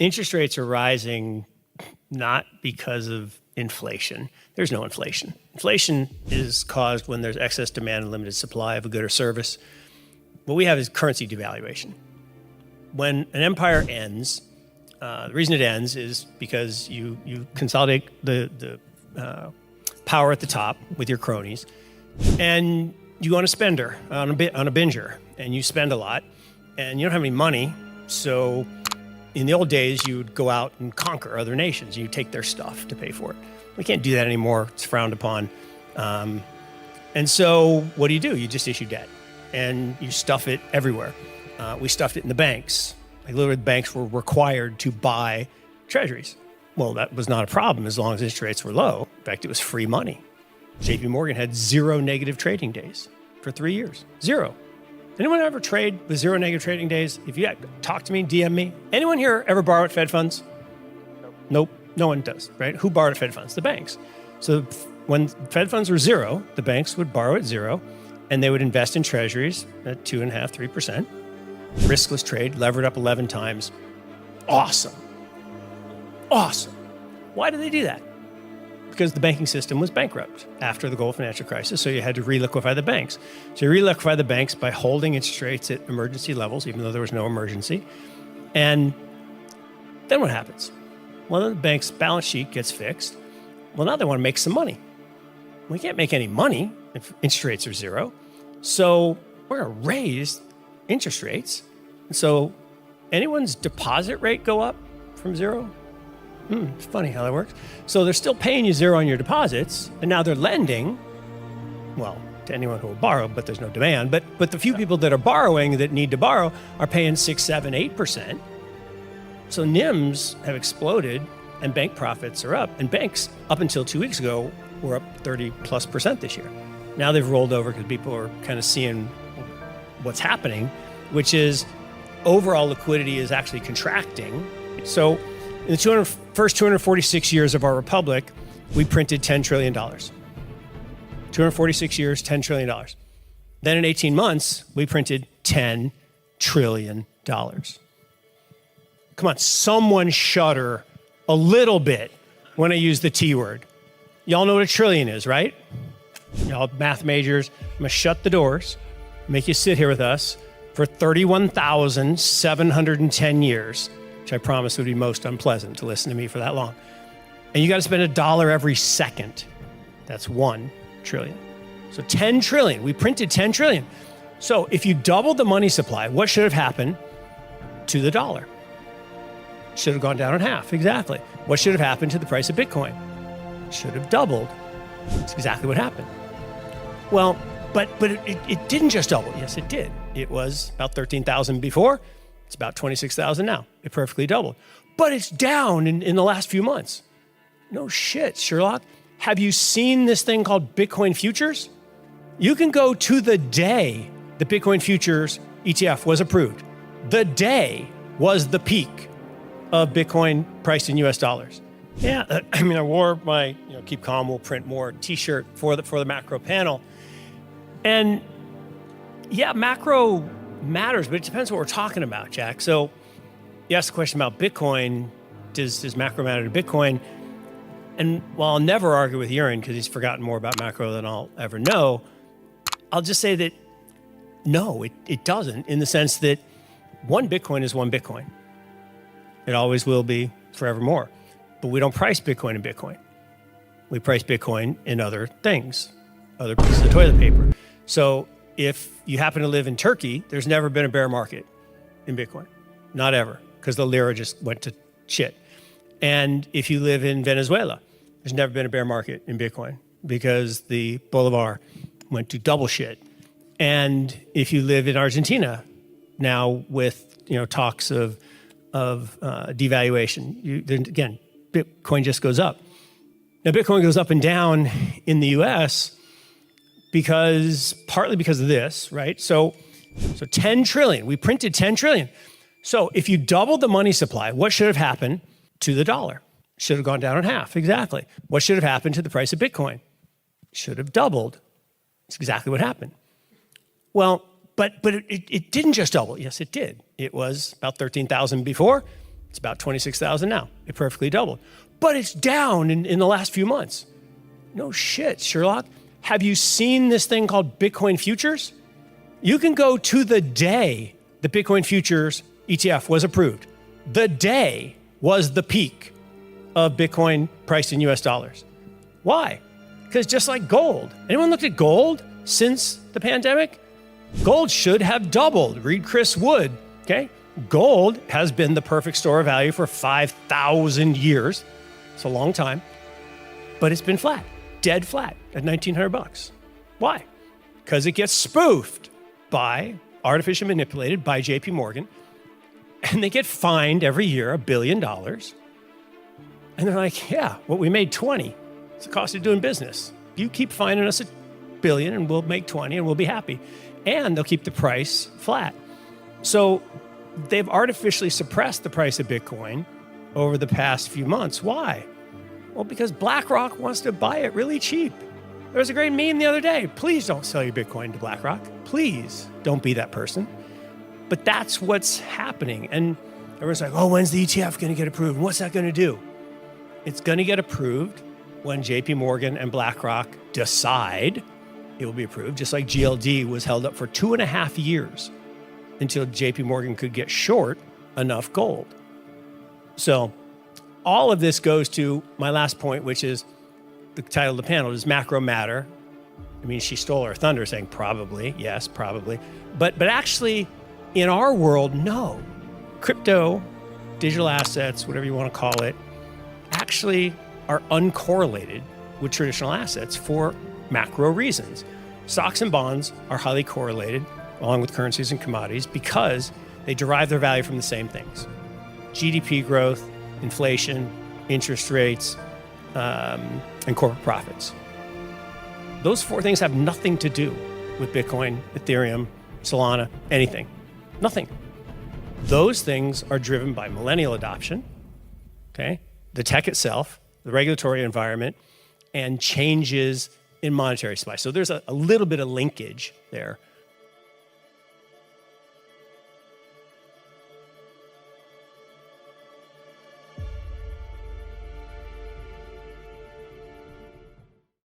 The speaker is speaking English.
interest rates are rising not because of inflation. There's no inflation. Inflation is caused when there's excess demand and limited supply of a good or service. What we have is currency devaluation. When an empire ends, the reason it ends is because you consolidate the power at the top with your cronies, and you go on a spender, on a binger, and you spend a lot, and you don't have any money, so in the old days, you would go out and conquer other nations. You take their stuff to pay for it. We can't do that anymore. It's frowned upon. And so what do? You just issue debt, and you stuff it everywhere. We stuffed it in the banks. Like literally, the banks were required to buy treasuries. Well, that was not a problem as long as interest rates were low. In fact, it was free money. JP Morgan had 0 negative trading days for 3 years. 0. Anyone ever trade with 0 negative trading days? If you talk to me, DM me. Anyone here ever borrow at Fed funds? Nope. No one does, right? Who borrowed at Fed funds? The banks. So when Fed funds were 0, the banks would borrow at 0, and they would invest in treasuries at 2.5%, 3%. Riskless trade, levered up 11 times. Awesome. Awesome. Why did they do that? Because the banking system was bankrupt after the global financial crisis, so you had to reliquify the banks. So you reliquify the banks by holding interest rates at emergency levels, even though there was no emergency. And then what happens? Well, then the bank's balance sheet gets fixed. Well, now they want to make some money. We can't make any money if interest rates are 0. So we're going to raise interest rates. And so anyone's deposit rate go up from 0? It's funny how that works. So they're still paying you 0 on your deposits, and now they're lending, well, to anyone who will borrow, but there's no demand. But the few people that are borrowing that need to borrow are paying 6, 7, 8%. So NIMs have exploded, and bank profits are up. And banks, up until 2 weeks ago, were up 30+% this year. Now they've rolled over because people are kind of seeing what's happening, which is overall liquidity is actually contracting. So in the first 246 years of our republic, we printed $10 trillion. 246 years, $10 trillion. Then in 18 months, we printed $10 trillion. Come on, someone shudder a little bit when I use the T word. Y'all know what a trillion is, right? Y'all math majors, I'm gonna shut the doors, make you sit here with us for 31,710 years. Which I promise would be most unpleasant to listen to me for that long. And you got to spend $1 every second. That's 1 trillion. So 10 trillion, we printed 10 trillion. So if you doubled the money supply, what should have happened to the dollar? Should have gone down in half, exactly. What should have happened to the price of Bitcoin? Should have doubled. That's exactly what happened. Well, but it didn't just double. Yes, it did. It was about 13,000 before. It's about 26,000 now. It perfectly doubled. But it's down in the last few months. No shit, Sherlock. Have you seen this thing called Bitcoin futures? You can go to the day the Bitcoin futures ETF was approved. The day was the peak of Bitcoin priced in US dollars. Yeah, I wore my Keep Calm, We'll Print More t-shirt for the macro panel. And yeah, macro matters, but it depends what we're talking about, Jack. So you asked the question about Bitcoin. Does macro matter to Bitcoin? And while I'll never argue with Urin because he's forgotten more about macro than I'll ever know, I'll just say that no, it doesn't, in the sense that one Bitcoin is one Bitcoin. It always will be forevermore. But we don't price Bitcoin in Bitcoin. We price Bitcoin in other things, other pieces of toilet paper. So if you happen to live in Turkey, there's never been a bear market in Bitcoin. Not ever, because the lira just went to shit. And if you live in Venezuela, there's never been a bear market in Bitcoin because the bolivar went to double shit. And if you live in Argentina, now with talks of devaluation, again, Bitcoin just goes up. Now Bitcoin goes up and down in the US partly because of this, right? So 10 trillion, we printed 10 trillion. So if you doubled the money supply, what should have happened to the dollar? Should have gone down in half, exactly. What should have happened to the price of Bitcoin? Should have doubled. That's exactly what happened. Well, but it didn't just double. Yes, it did. It was about 13,000 before. It's about 26,000 now. It perfectly doubled. But it's down in the last few months. No shit, Sherlock. Have you seen this thing called Bitcoin futures? You can go to the day the Bitcoin futures ETF was approved. The day was the peak of Bitcoin priced in US dollars. Why? Because just like gold, anyone looked at gold since the pandemic? Gold should have doubled. Read Chris Wood, okay? Gold has been the perfect store of value for 5,000 years. It's a long time, but it's been flat, dead flat at $1,900. Why? Because it gets spoofed by, artificially manipulated by JP Morgan, and they get fined every year $1 billion. And they're like, yeah, well, we made 20. It's the cost of doing business. You keep fining us $1 billion and we'll make 20 and we'll be happy. And they'll keep the price flat. So they've artificially suppressed the price of Bitcoin over the past few months. Why? Well, because BlackRock wants to buy it really cheap. There was a great meme the other day. Please don't sell your Bitcoin to BlackRock. Please don't be that person. But that's what's happening. And everyone's like, oh, when's the ETF going to get approved? What's that going to do? It's going to get approved when JP Morgan and BlackRock decide it will be approved, just like GLD was held up for 2.5 years until JP Morgan could get short enough gold. So all of this goes to my last point, which is the title of the panel. Does macro matter? I mean, she stole our thunder saying probably. Yes, probably. But actually, in our world, no. Crypto, digital assets, whatever you want to call it, actually are uncorrelated with traditional assets for macro reasons. Stocks and bonds are highly correlated, along with currencies and commodities, because they derive their value from the same things. GDP growth, inflation, interest rates, and corporate profits. Those four things have nothing to do with Bitcoin, Ethereum, Solana, anything. Nothing. Those things are driven by millennial adoption, okay? The tech itself, the regulatory environment, and changes in monetary supply. So there's a little bit of linkage there.